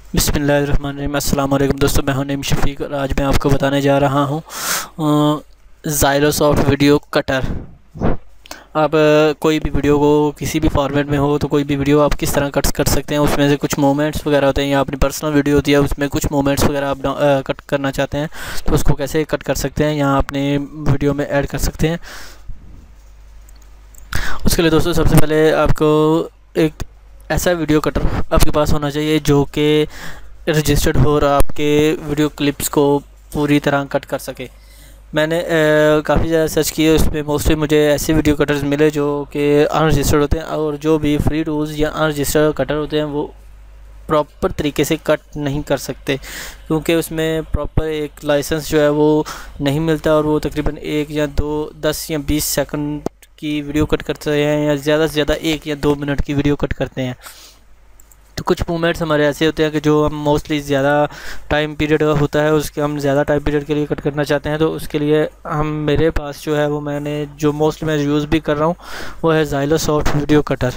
बिस्मिल्लाहिर्रहमानिर्रहीम। अस्सलाम वालेकुम दोस्तों, मैं हूं नईम शफीक और आज मैं आपको बताने जा रहा हूं ज़ाइलोसॉफ्ट वीडियो कटर। आप कोई भी वीडियो को किसी भी फॉर्मेट में हो तो कोई भी वीडियो आप किस तरह कट कर सकते हैं। उसमें से कुछ मोमेंट्स वगैरह होते हैं या अपनी पर्सनल वीडियो होती है, उसमें कुछ मोमेंट्स वगैरह आप कट करना चाहते हैं तो उसको कैसे कट कर सकते हैं, यहाँ अपने वीडियो में ऐड कर सकते हैं। उसके लिए दोस्तों सबसे पहले आपको एक ऐसा वीडियो कटर आपके पास होना चाहिए जो कि रजिस्टर्ड हो और आपके वीडियो क्लिप्स को पूरी तरह कट कर सके। मैंने काफ़ी ज़्यादा सर्च किए, उसमें मोस्टली मुझे ऐसे वीडियो कटर्स मिले जो कि अनरजिस्टर्ड होते हैं, और जो भी फ्री टूल्स या अनरजिस्टर्ड कटर होते हैं वो प्रॉपर तरीके से कट नहीं कर सकते, क्योंकि उसमें प्रॉपर एक लाइसेंस जो है वो नहीं मिलता, और वो तकरीबन 1 या 2 10 या 20 सेकंड की वीडियो कट करते हैं या ज़्यादा से ज़्यादा 1 या 2 मिनट की वीडियो कट करते हैं। तो कुछ मूवमेंट्स हमारे ऐसे होते हैं कि जो हम मोस्टली ज़्यादा टाइम पीरियड होता है, उसके हम ज़्यादा टाइम पीरियड के लिए कट करना चाहते हैं, तो उसके लिए हम मेरे पास जो है वो मैंने जो मोस्टली मैं यूज़ भी कर रहा हूँ वो है ज़ाइलोसॉफ्ट वीडियो कटर।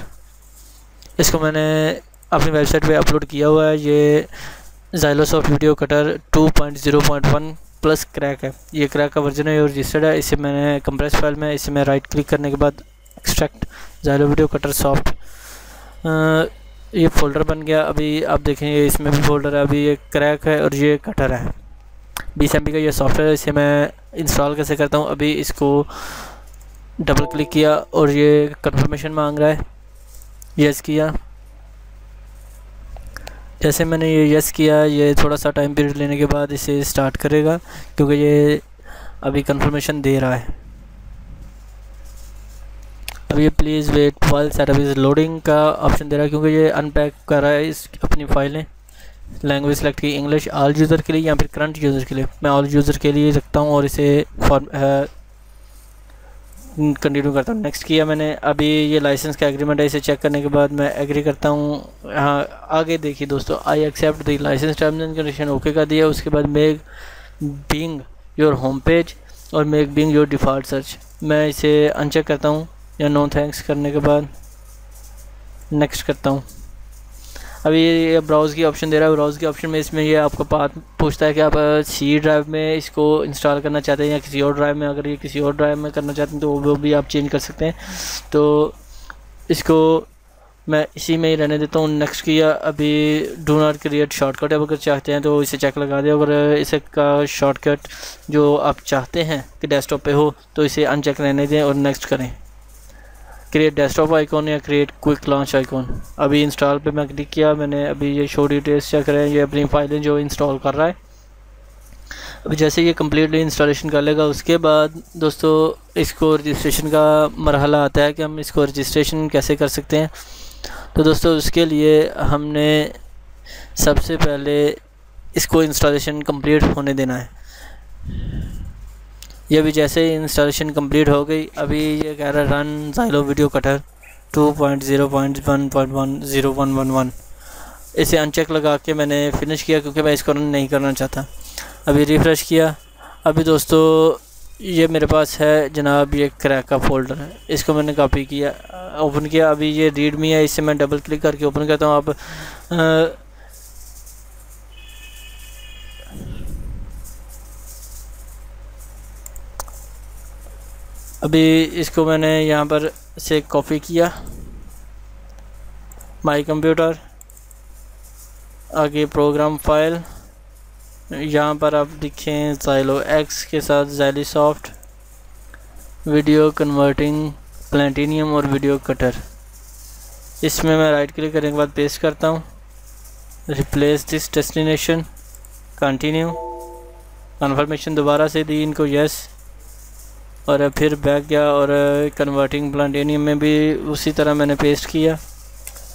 इसको मैंने अपनी वेबसाइट पे अपलोड किया हुआ है। ये ज़ाइलोसॉफ्ट वीडियो कटर 2.0.1 प्लस क्रैक है। ये क्रैक का वर्जन है और रजिस्टर्ड है। इसे मैंने कंप्रेस फाइल में इसे मैं राइट क्लिक करने के बाद एक्सट्रैक्ट ज़ाइलो वीडियो कटर सॉफ्ट, ये फ़ोल्डर बन गया। अभी आप देखेंगे इसमें भी फ़ोल्डर है। अभी ये क्रैक है और ये कटर है। 20 MB का ये सॉफ्टवेयर है। इसे मैं इंस्टॉल कैसे करता हूँ, अभी इसको डबल क्लिक किया और ये कंफर्मेशन मांग रहा है, यस किया। जैसे मैंने ये यस किया, ये थोड़ा सा टाइम पीरियड लेने के बाद इसे स्टार्ट करेगा, क्योंकि ये अभी कंफर्मेशन दे रहा है। अब ये please wait while setup is loading का ऑप्शन दे रहा है, क्योंकि ये अनपैक कर रहा है इस अपनी फाइलें। लैंग्वेज सेलेक्ट की इंग्लिश ऑल यूज़र के लिए या फिर करंट यूज़र के लिए। मैं ऑल यूज़र के लिए रखता हूँ और इसे कंटिन्यू करता हूँ। नेक्स्ट किया मैंने। अभी ये लाइसेंस का एग्रीमेंट है, इसे चेक करने के बाद मैं एग्री करता हूँ। हाँ, आगे देखिए दोस्तों, I accept the license terms and condition okay कर दिया। उसके बाद make being your home page और make being your default search, मैं इसे अनचेक करता हूँ या नो थैंक्स करने के बाद नेक्स्ट करता हूँ। अभी ये ब्राउज़ की ऑप्शन दे रहा है। ब्राउज़ के ऑप्शन में इसमें ये आपका पाथ पूछता है कि आप सी ड्राइव में इसको इंस्टॉल करना चाहते हैं या किसी और ड्राइव में। अगर ये किसी और ड्राइव में करना चाहते हैं तो वो भी आप चेंज कर सकते हैं। तो इसको मैं इसी में ही रहने देता हूँ। नेक्स्ट किया। अभी डू नॉट क्रिएट शॉर्टकट, अगर चाहते हैं तो इसे चेक लगा दें। अगर इसे का शॉर्टकट जो आप चाहते हैं कि डेस्कटॉप पे हो तो इसे अनचेक रहने दें और नेक्स्ट करें। क्रिएट डेस्कटॉप आइकॉन या क्रिएट क्विक लॉन्च आइकॉन, अभी इंस्टॉल पे मैं क्लिक किया मैंने। अभी ये शो डिटेल्स चेक करें, ये अपनी फाइलें जो इंस्टॉल कर रहा है। अभी जैसे ये कम्प्लीटली इंस्टॉलेशन कर लेगा उसके बाद दोस्तों इसको रजिस्ट्रेशन का मरहला आता है कि हम इसको रजिस्ट्रेशन कैसे कर सकते हैं। तो दोस्तों उसके लिए हमने सबसे पहले इसको इंस्टॉलेशन कंप्लीट होने देना है। ये भी जैसे ही इंस्टॉलेशन कंप्लीट हो गई, अभी ये कह रहा है रन ज़ाइलो वीडियो कटर 2.0.1.1.0.1.1। इसे अनचेक लगा के मैंने फ़िनिश किया, क्योंकि मैं इसको रन नहीं करना चाहता। अभी रिफ़्रेश किया। अभी दोस्तों ये मेरे पास है जनाब, ये क्रैक का फ़ोल्डर है। इसको मैंने कॉपी किया, ओपन किया। अभी ये रीड मी है, इससे मैं डबल क्लिक करके ओपन करता हूँ। अब अभी इसको मैंने यहाँ पर से कॉपी किया, माई कंप्यूटर, आगे प्रोग्राम फाइल, यहाँ पर आप देखें ज़ाइलो एक्स के साथ ज़ाइलोसॉफ्ट वीडियो कन्वर्टिंग प्लैटिनियम और वीडियो कटर। इसमें मैं राइट क्लिक करने के बाद पेस्ट करता हूँ। Replace this destination, continue, confirmation दोबारा से दी इनको यस, और फिर बैक गया और कन्वर्टिंग प्लैटिनियम में भी उसी तरह मैंने पेस्ट किया।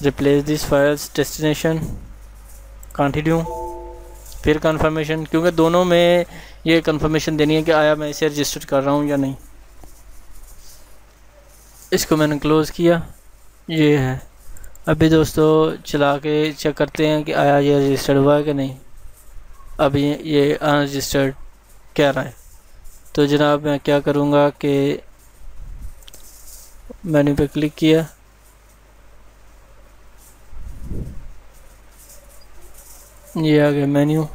Replace this files destination, continue, फिर कन्फर्मेशन, क्योंकि दोनों में ये कन्फर्मेशन देनी है कि आया मैं इसे रजिस्टर कर रहा हूँ या नहीं। इसको मैंने क्लोज़ किया, ये है। अभी दोस्तों चला के चेक करते हैं कि आया ये रजिस्टर्ड हुआ है कि नहीं। अभी ये अनरजिस्टर्ड कह रहा है। तो जनाब मैं क्या करूँगा कि मेन्यू पे क्लिक किया, ये आ गया मेन्यू।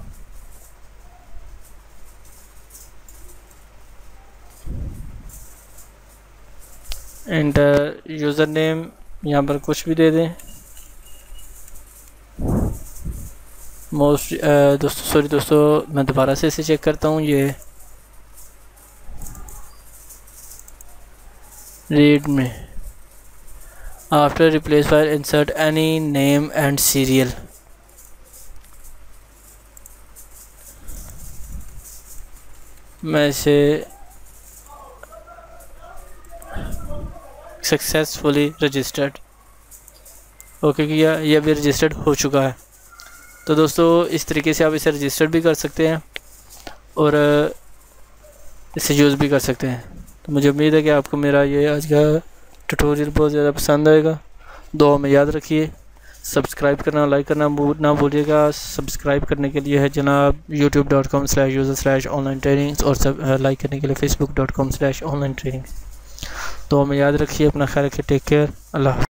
एंटर यूज़र नेम, यहाँ पर कुछ भी दे दें। दोस्तों मैं दोबारा से इसे चेक करता हूँ। ये रीड में after replace file insert any name and serial. मैं इसे सक्सेसफुली रजिस्टर्ड ओके किया, ये अभी रजिस्टर्ड हो चुका है। तो दोस्तों इस तरीके से आप इसे रजिस्टर्ड भी कर सकते हैं और इसे यूज़ भी कर सकते हैं। तो मुझे उम्मीद है कि आपको मेरा ये आज का ट्यूटोरियल बहुत ज़्यादा पसंद आएगा। दुआ में याद रखिए, सब्सक्राइब करना, लाइक करना ना भूलिएगा। सब्सक्राइब करने के लिए है जनाब youtube.com/user/online-trainings और लाइक करने के लिए facebook.com/online-trainings। दुआ में याद रखिए, अपना ख्याल रखिए। टेक केयर, अल्लाह।